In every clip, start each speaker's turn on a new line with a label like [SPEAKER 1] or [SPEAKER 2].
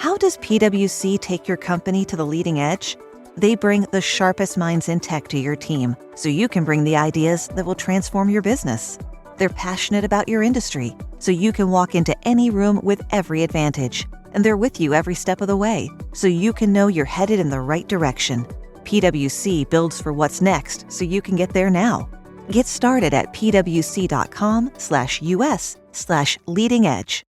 [SPEAKER 1] How does PwC take your company to the leading edge? They bring the sharpest minds in tech to your team, so you can bring the ideas that will transform your business. They're passionate about your industry, so you can walk into any room with every advantage. And they're with you every step of the way, so you can know you're headed in the right direction. PwC builds for what's next, so you can get there now. Get started at pwc.com/us/leading edge.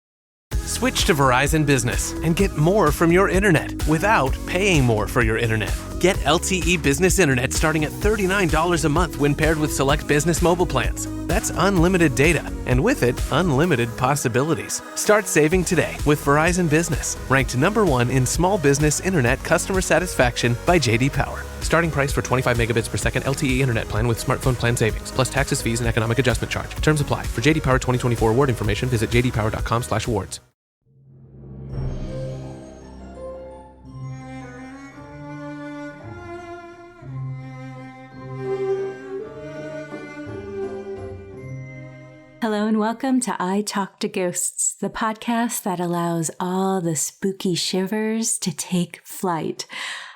[SPEAKER 2] Switch to Verizon Business and get more from your internet without paying more for your internet. Get LTE Business Internet starting at $39 a month when paired with select business mobile plans. That's unlimited data, and with it, unlimited possibilities. Start saving today with Verizon Business, ranked #1 in small business internet customer satisfaction by J.D. Power. Starting price for 25 megabits per second LTE internet plan with smartphone plan savings, plus taxes, fees, and economic adjustment charge. Terms apply. For J.D. Power 2024 award information, visit jdpower.com/awards.
[SPEAKER 3] Hello and welcome to I Talk to Ghosts, the podcast that allows all the spooky shivers to take flight.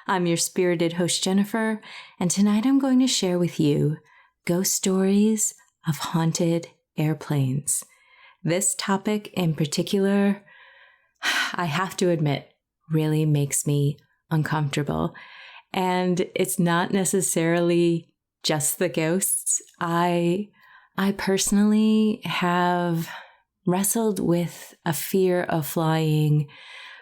[SPEAKER 3] I'm your spirited host, Jennifer, and tonight I'm going to share with you ghost stories of haunted airplanes. This topic in particular, I have to admit, really makes me uncomfortable. And it's not necessarily just the ghosts. I personally have wrestled with a fear of flying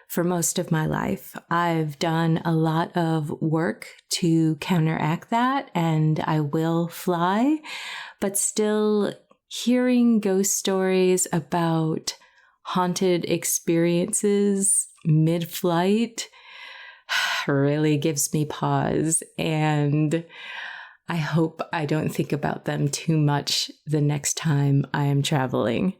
[SPEAKER 3] for most of my life. I've done a lot of work to counteract that, and I will fly, but still hearing ghost stories about haunted experiences mid-flight really gives me pause, and I hope I don't think about them too much the next time I am traveling.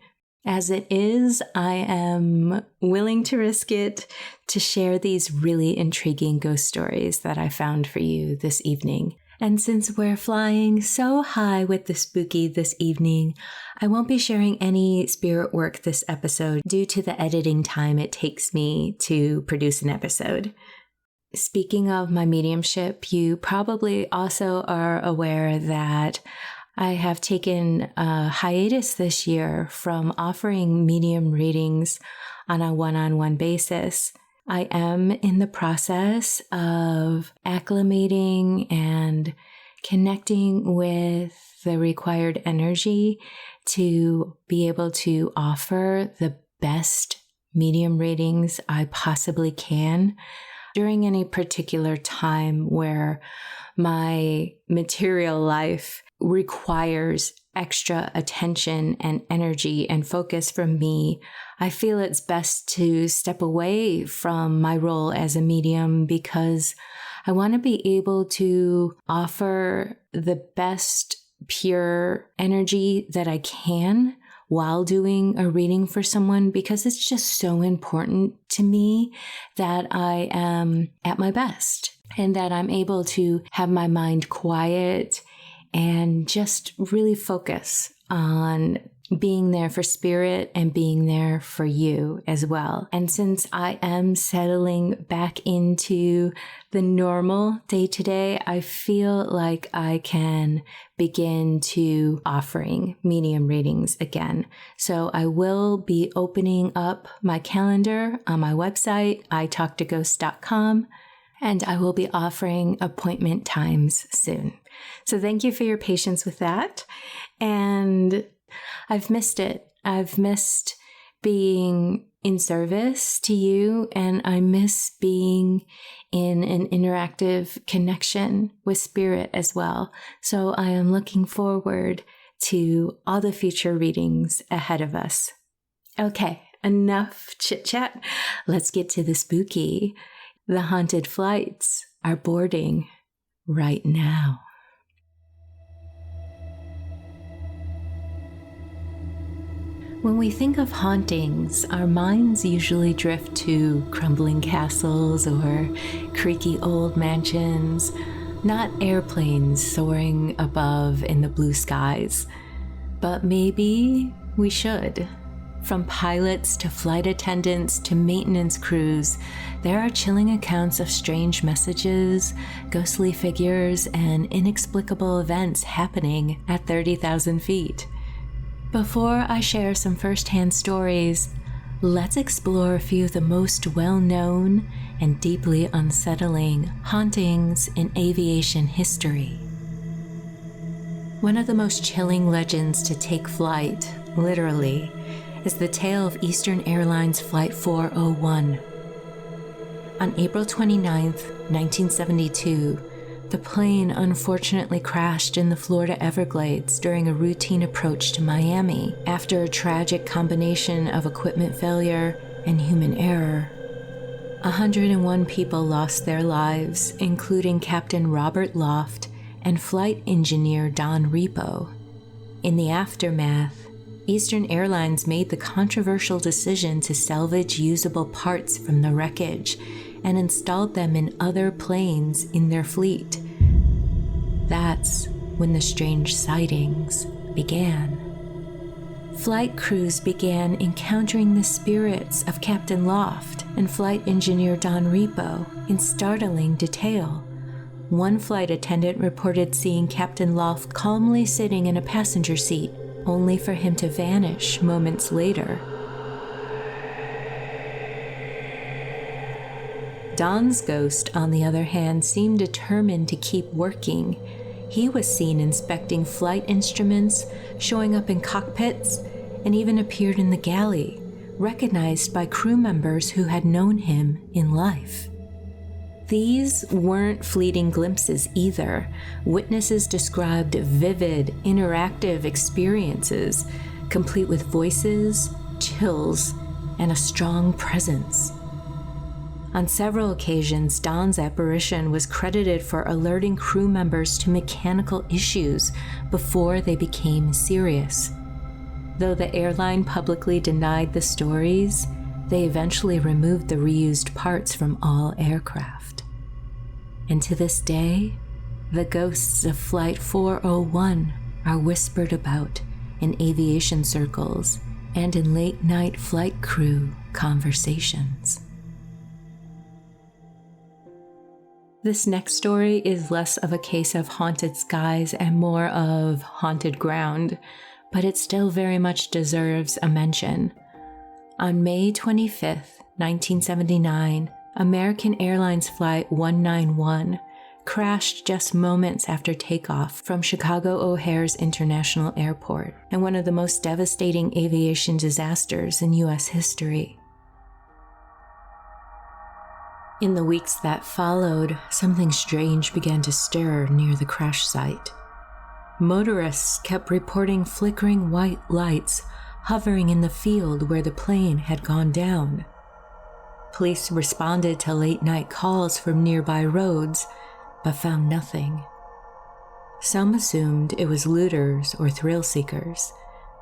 [SPEAKER 3] As it is, I am willing to risk it to share these really intriguing ghost stories that I found for you this evening. And since we're flying so high with the spooky this evening, I won't be sharing any spirit work this episode due to the editing time it takes me to produce an episode. Speaking of my mediumship, you probably also are aware that I have taken a hiatus this year from offering medium readings on a one-on-one basis. I am in the process of acclimating and connecting with the required energy to be able to offer the best medium readings I possibly can during any particular time where my material life requires extra attention and energy and focus from me. I feel it's best to step away from my role as a medium because I want to be able to offer the best pure energy that I can while doing a reading for someone, because it's just so important to me that I am at my best and that I'm able to have my mind quiet and just really focus on being there for spirit and being there for you as well. And since I am settling back into the normal day-to-day, I feel like I can begin to offering medium readings again. So I will be opening up my calendar on my website, italktoghosts.com, and I will be offering appointment times soon. So thank you for your patience with that. And I've missed it. I've missed being in service to you, and I miss being in an interactive connection with spirit as well. So I am looking forward to all the future readings ahead of us. Okay, enough chit-chat. Let's get to the spooky. The haunted flights are boarding right now. When we think of hauntings, our minds usually drift to crumbling castles or creaky old mansions, not airplanes soaring above in the blue skies. But maybe we should. From pilots to flight attendants to maintenance crews, there are chilling accounts of strange messages, ghostly figures, and inexplicable events happening at 30,000 feet. Before I share some first-hand stories, let's explore a few of the most well-known and deeply unsettling hauntings in aviation history. One of the most chilling legends to take flight, literally, is the tale of Eastern Airlines Flight 401. On April 29, 1972, the plane unfortunately crashed in the Florida Everglades during a routine approach to Miami after a tragic combination of equipment failure and human error. 101 people lost their lives, including Captain Robert Loft and flight engineer Don Repo. In the aftermath, Eastern Airlines made the controversial decision to salvage usable parts from the wreckage and installed them in other planes in their fleet. That's when the strange sightings began. Flight crews began encountering the spirits of Captain Loft and flight engineer Don Repo in startling detail. One flight attendant reported seeing Captain Loft calmly sitting in a passenger seat, only for him to vanish moments later. Don's ghost, on the other hand, seemed determined to keep working. He was seen inspecting flight instruments, showing up in cockpits, and even appeared in the galley, recognized by crew members who had known him in life. These weren't fleeting glimpses either. Witnesses described vivid, interactive experiences, complete with voices, chills, and a strong presence. On several occasions, Don's apparition was credited for alerting crew members to mechanical issues before they became serious. Though the airline publicly denied the stories, they eventually removed the reused parts from all aircraft. And to this day, the ghosts of Flight 401 are whispered about in aviation circles and in late-night flight crew conversations. This next story is less of a case of haunted skies and more of haunted ground, but it still very much deserves a mention. On May 25th, 1979, American Airlines Flight 191 crashed just moments after takeoff from Chicago O'Hare's International Airport, and one of the most devastating aviation disasters in U.S. history. In the weeks that followed, something strange began to stir near the crash site. Motorists kept reporting flickering white lights hovering in the field where the plane had gone down. Police responded to late-night calls from nearby roads, but found nothing. Some assumed it was looters or thrill-seekers,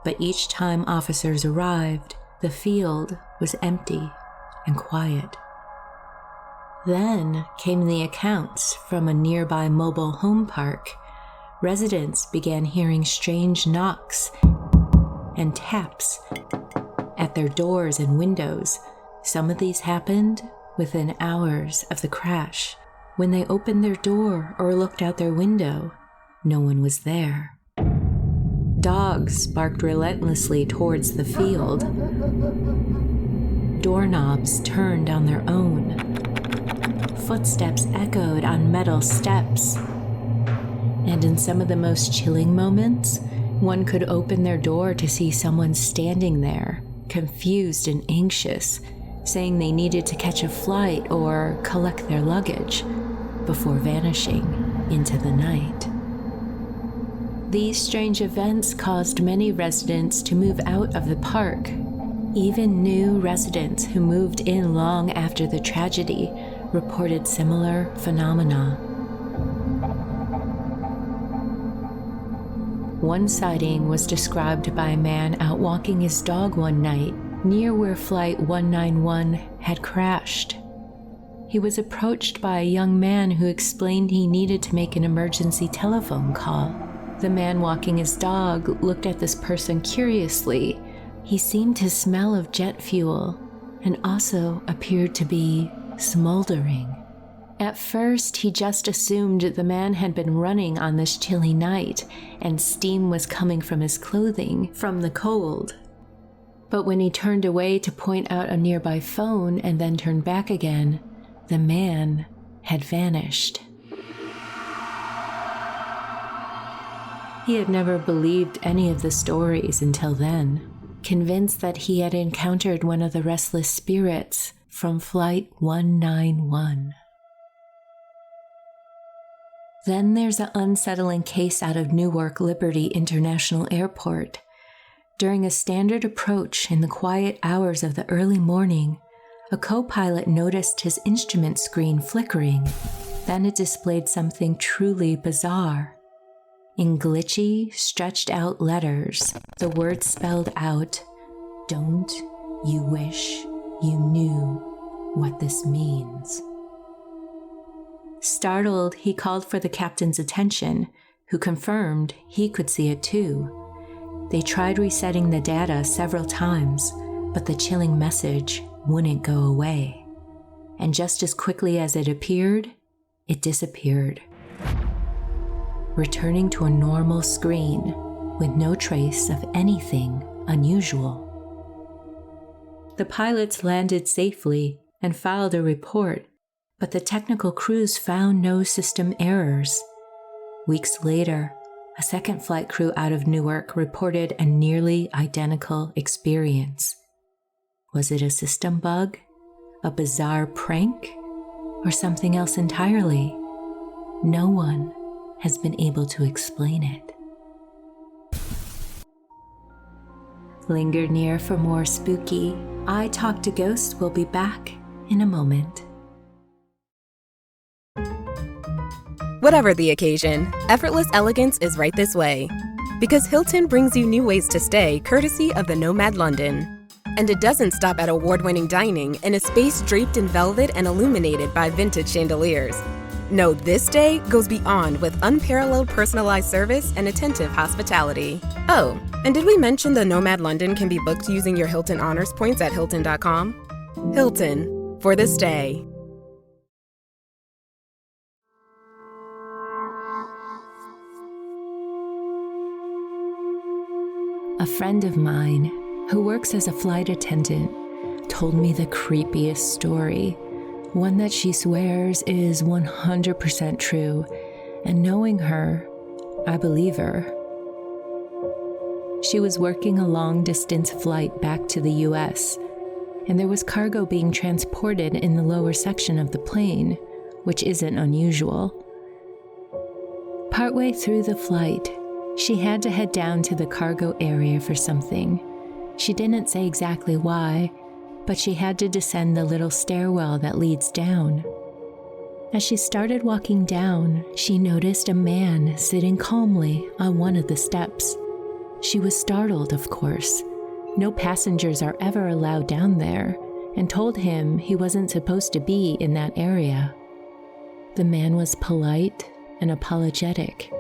[SPEAKER 3] but each time officers arrived, the field was empty and quiet. Then came the accounts from a nearby mobile home park. Residents began hearing strange knocks and taps at their doors and windows. Some of these happened within hours of the crash. When they opened their door or looked out their window, no one was there. Dogs barked relentlessly towards the field. Doorknobs turned on their own. Footsteps echoed on metal steps. And in some of the most chilling moments, one could open their door to see someone standing there, confused and anxious, saying they needed to catch a flight or collect their luggage, before vanishing into the night. These strange events caused many residents to move out of the park. Even new residents who moved in long after the tragedy reported similar phenomena. One sighting was described by a man out walking his dog one night near where Flight 191 had crashed. He was approached by a young man who explained he needed to make an emergency telephone call. The man walking his dog looked at this person curiously, He seemed to smell of jet fuel and also appeared to be smoldering. At first, he just assumed the man had been running on this chilly night and steam was coming from his clothing from the cold. But when he turned away to point out a nearby phone and then turned back again, the man had vanished. He had never believed any of the stories until then, convinced that he had encountered one of the restless spirits from Flight 191. Then there's an unsettling case out of Newark Liberty International Airport. During a standard approach in the quiet hours of the early morning, a co-pilot noticed his instrument screen flickering. Then it displayed something truly bizarre. In glitchy, stretched-out letters, the words spelled out, "Don't you wish you knew what this means?" Startled, he called for the captain's attention, who confirmed he could see it too. They tried resetting the data several times, but the chilling message wouldn't go away. And just as quickly as it appeared, it disappeared, returning to a normal screen with no trace of anything unusual. The pilots landed safely and filed a report, but the technical crews found no system errors. Weeks later, a second flight crew out of Newark reported a nearly identical experience. Was it a system bug, a bizarre prank, or something else entirely? No one has been able to explain it. Linger near for more spooky I Talk to Ghosts will be back in a moment.
[SPEAKER 4] Whatever the occasion, effortless elegance is right this way. Because Hilton brings you new ways to stay courtesy of the Nomad London. And it doesn't stop at award-winning dining in a space draped in velvet and illuminated by vintage chandeliers. No, this day goes beyond with unparalleled personalized service and attentive hospitality. Oh, and did we mention the Nomad London can be booked using your Hilton Honors points at Hilton.com? Hilton, for the stay.
[SPEAKER 3] A friend of mine, who works as a flight attendant, told me the creepiest story, one that she swears is 100% true, and knowing her, I believe her. She was working a long-distance flight back to the US, and there was cargo being transported in the lower section of the plane, which isn't unusual. Partway through the flight, she had to head down to the cargo area for something. She didn't say exactly why, but she had to descend the little stairwell that leads down. As she started walking down, she noticed a man sitting calmly on one of the steps. She was startled, of course. No passengers are ever allowed down there, and told him he wasn't supposed to be in that area. The man was polite and apologetic.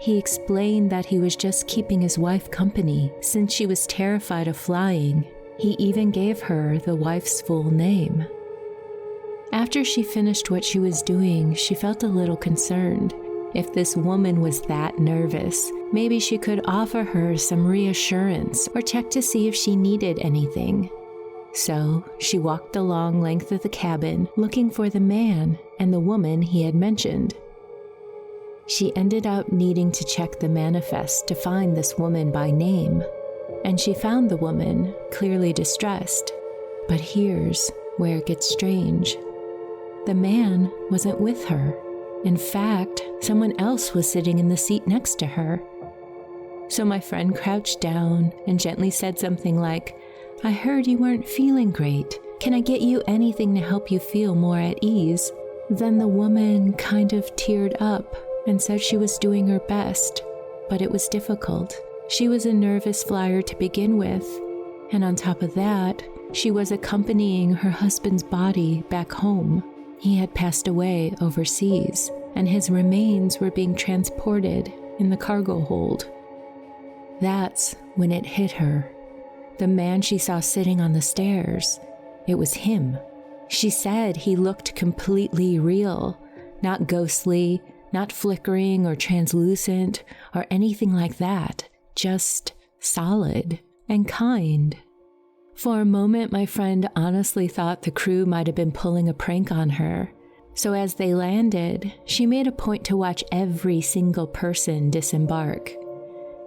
[SPEAKER 3] He explained that he was just keeping his wife company since she was terrified of flying. He even gave her the wife's full name. After she finished what she was doing, she felt a little concerned. If this woman was that nervous, maybe she could offer her some reassurance or check to see if she needed anything. So she walked the long length of the cabin looking for the man and the woman he had mentioned. She ended up needing to check the manifest to find this woman by name, and she found the woman, clearly distressed. But here's where it gets strange. The man wasn't with her. In fact, someone else was sitting in the seat next to her. So my friend crouched down and gently said something like, "I heard you weren't feeling great. Can I get you anything to help you feel more at ease?" Then the woman kind of teared up and said she was doing her best, but it was difficult. She was a nervous flyer to begin with, and on top of that, she was accompanying her husband's body back home. He had passed away overseas, and his remains were being transported in the cargo hold. That's when it hit her. The man she saw sitting on the stairs, it was him. She said he looked completely real, not ghostly, not flickering or translucent or anything like that, just solid and kind. For a moment, my friend honestly thought the crew might have been pulling a prank on her. So as they landed, she made a point to watch every single person disembark.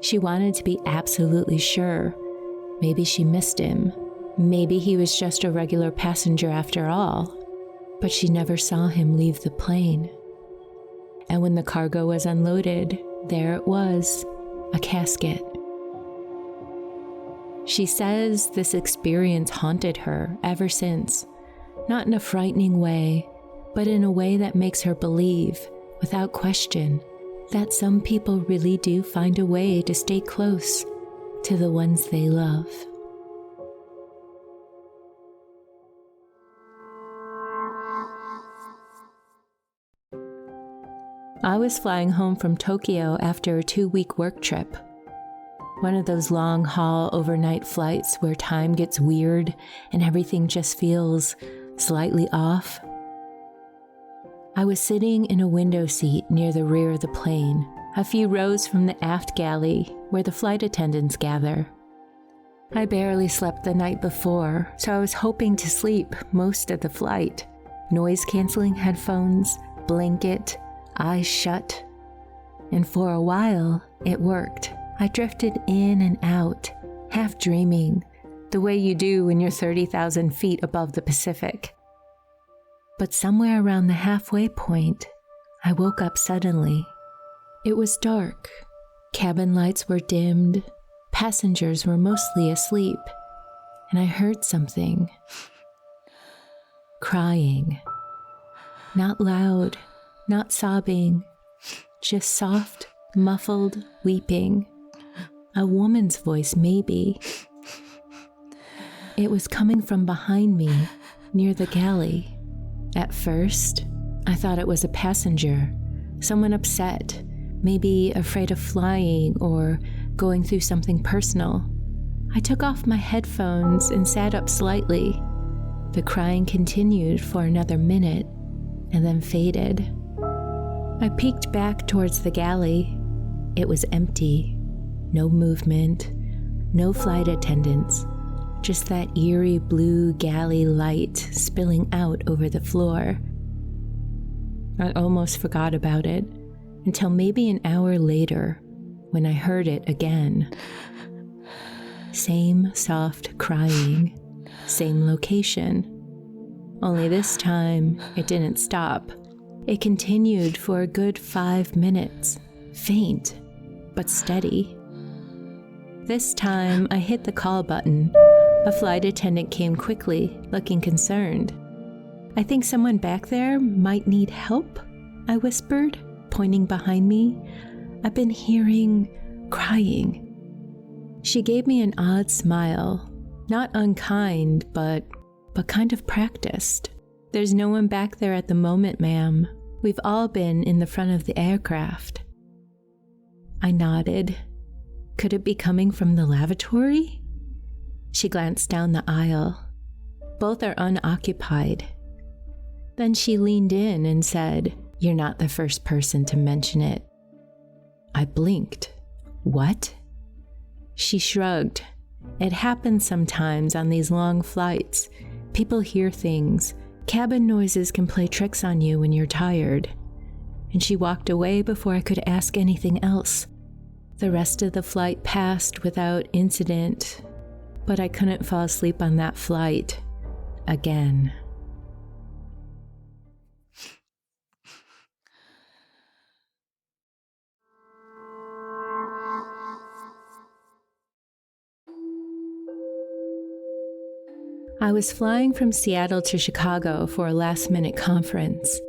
[SPEAKER 3] She wanted to be absolutely sure. Maybe she missed him. Maybe he was just a regular passenger after all. But she never saw him leave the plane. And when the cargo was unloaded, there it was, a casket. She says this experience haunted her ever since, not in a frightening way, but in a way that makes her believe, without question, that some people really do find a way to stay close to the ones they love. I was flying home from Tokyo after a 2-week work trip. One of those long-haul overnight flights where time gets weird and everything just feels slightly off. I was sitting in a window seat near the rear of the plane, a few rows from the aft galley where the flight attendants gather. I barely slept the night before, so I was hoping to sleep most of the flight. Noise-canceling headphones, blanket, eyes shut. And for a while, it worked. I drifted in and out, half dreaming, the way you do when you're 30,000 feet above the Pacific. But somewhere around the halfway point, I woke up suddenly. It was dark. Cabin lights were dimmed. Passengers were mostly asleep. And I heard something. Crying. Not loud, not sobbing, just soft, muffled weeping. A woman's voice, maybe. It was coming from behind me, near the galley. At first, I thought it was a passenger, someone upset, maybe afraid of flying or going through something personal. I took off my headphones and sat up slightly. The crying continued for another minute and then faded. I peeked back towards the galley. It was empty. No movement, no flight attendants, just that eerie blue galley light spilling out over the floor. I almost forgot about it until maybe an hour later when I heard it again. Same soft crying, same location. Only this time, it didn't stop. It continued for a good 5 minutes, faint, but steady. This time, I hit the call button. A flight attendant came quickly, looking concerned. "I think someone back there might need help," I whispered, pointing behind me. "I've been hearing crying." She gave me an odd smile, not unkind, but kind of practiced. "There's no one back there at the moment, ma'am. We've all been in the front of the aircraft." I nodded. Could it be coming from the lavatory? She glanced down the aisle. Both are unoccupied. Then she leaned in and said, "You're not the first person to mention it." I blinked. "What?" She shrugged. "It happens sometimes on these long flights. People hear things. Cabin noises can play tricks on you when you're tired." And she walked away before I could ask anything else. The rest of the flight passed without incident, but I couldn't fall asleep on that flight again. I was flying from Seattle to Chicago for a last-minute conference.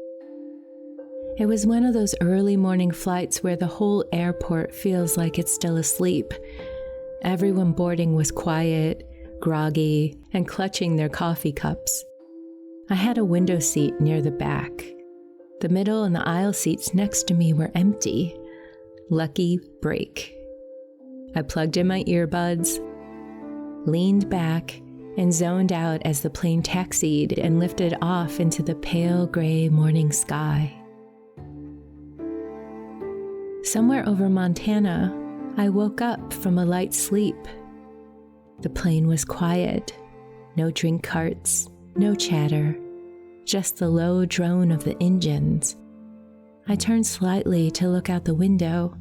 [SPEAKER 3] It was one of those early morning flights where the whole airport feels like it's still asleep. Everyone boarding was quiet, groggy, and clutching their coffee cups. I had a window seat near the back. The middle and the aisle seats next to me were empty. Lucky break. I plugged in my earbuds. leaned back, and zoned out as the plane taxied and lifted off into the pale gray morning sky. Somewhere over Montana, I woke up from a light sleep. The plane was quiet, no drink carts, no chatter, just the low drone of the engines. I turned slightly to look out the window,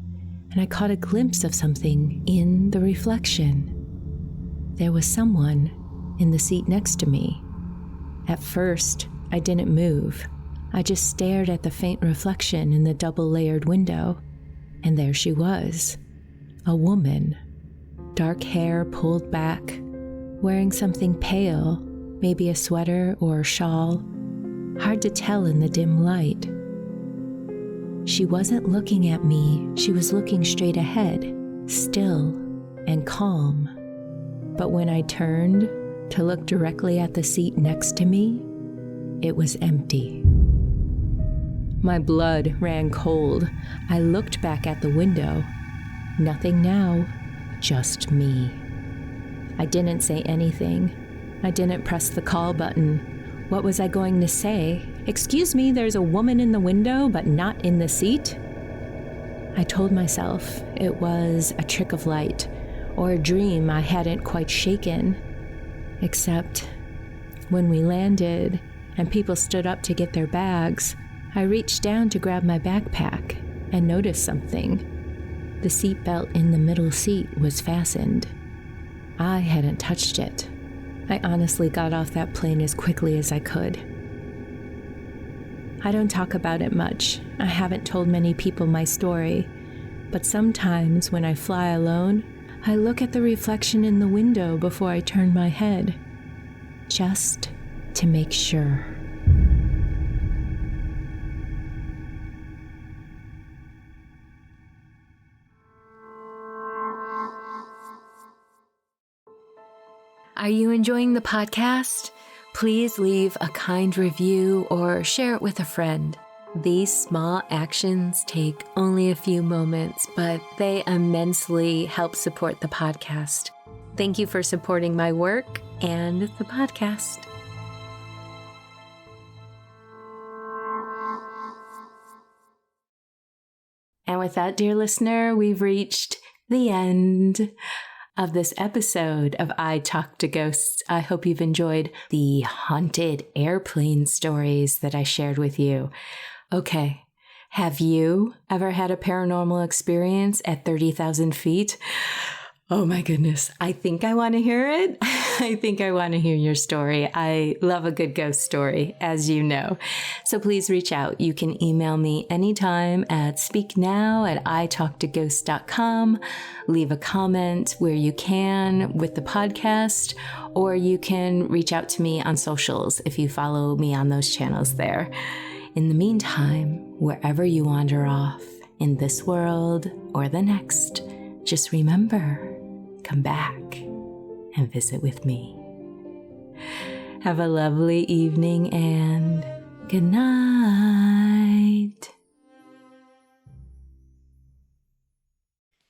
[SPEAKER 3] and I caught a glimpse of something in the reflection. There was someone in the seat next to me. At first, I didn't move. I just stared at the faint reflection in the double-layered window, and there she was, a woman, dark hair pulled back, wearing something pale, maybe a sweater or a shawl, hard to tell in the dim light. She wasn't looking at me, she was looking straight ahead, still and calm. But when I turned to look directly at the seat next to me, it was empty. My blood ran cold. I looked back at the window. Nothing now, just me. I didn't say anything. I didn't press the call button. What was I going to say? "Excuse me, there's a woman in the window, but not in the seat?" I told myself it was a trick of light, or a dream I hadn't quite shaken. Except when we landed and people stood up to get their bags, I reached down to grab my backpack and noticed something. The seatbelt in the middle seat was fastened. I hadn't touched it. I honestly got off that plane as quickly as I could. I don't talk about it much. I haven't told many people my story. But sometimes when I fly alone, I look at the reflection in the window before I turn my head, just to make sure. Are you enjoying the podcast? Please leave a kind review or share it with a friend. These small actions take only a few moments, but they immensely help support the podcast. Thank you for supporting my work and the podcast. And with that, dear listener, we've reached the end of this episode of I Talk to Ghosts. I hope you've enjoyed the haunted airplane stories that I shared with you. Okay, have you ever had a paranormal experience at 30,000 feet? Oh my goodness, I think I want to hear it. I think I want to hear your story. I love a good ghost story, as you know. So please reach out. You can email me anytime at speaknow@italktoghosts.com. Leave a comment where you can with the podcast, or you can reach out to me on socials if you follow me on those channels there. In the meantime, wherever you wander off, in this world or the next, just remember, come back and visit with me. Have a lovely evening and good night.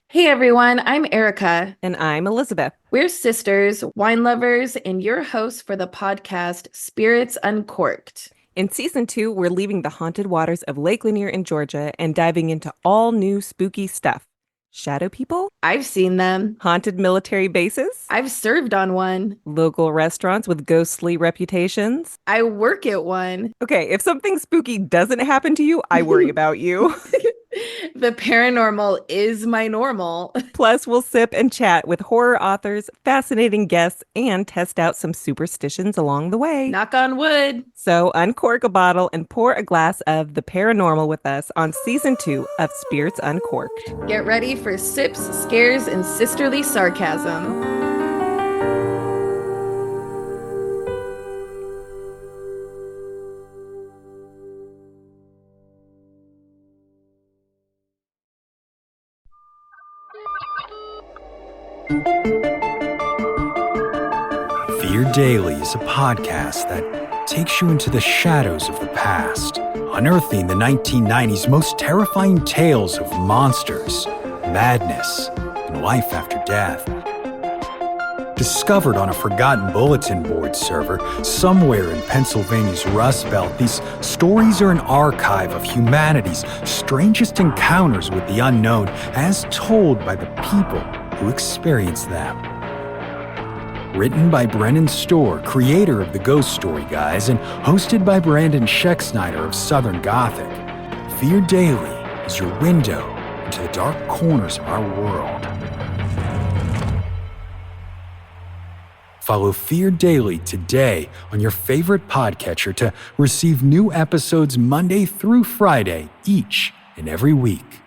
[SPEAKER 5] Hey everyone, I'm Erica.
[SPEAKER 6] And I'm Elizabeth.
[SPEAKER 5] We're sisters, wine lovers, and your hosts for the podcast Spirits Uncorked.
[SPEAKER 6] In Season 2, we're leaving the haunted waters of Lake Lanier in Georgia and diving into all new spooky stuff. Shadow people?
[SPEAKER 5] I've seen them.
[SPEAKER 6] Haunted military bases?
[SPEAKER 5] I've served on one.
[SPEAKER 6] Local restaurants with ghostly reputations?
[SPEAKER 5] I work at one.
[SPEAKER 6] Okay, if something spooky doesn't happen to you, I worry about you.
[SPEAKER 5] The paranormal is my normal.
[SPEAKER 6] Plus, we'll sip and chat with horror authors, fascinating guests, and test out some superstitions along the way.
[SPEAKER 5] Knock on wood.
[SPEAKER 6] So uncork a bottle and pour a glass of the paranormal with us on Season 2 of Spirits Uncorked.
[SPEAKER 5] Get ready for sips, scares, and sisterly sarcasm.
[SPEAKER 7] Fear Daily is a podcast that takes you into the shadows of the past, unearthing the 1990s most terrifying tales of monsters, madness, and life after death. Discovered on a forgotten bulletin board server somewhere in Pennsylvania's Rust Belt, these stories are an archive of humanity's strangest encounters with the unknown as told by the people who experience them. Written by Brennan Storr, creator of the Ghost Story Guys, and hosted by Brandon Schexnayder of Southern Gothic, Fear Daily is your window into the dark corners of our world. Follow Fear Daily today on your favorite podcatcher to receive new episodes Monday through Friday each and every week.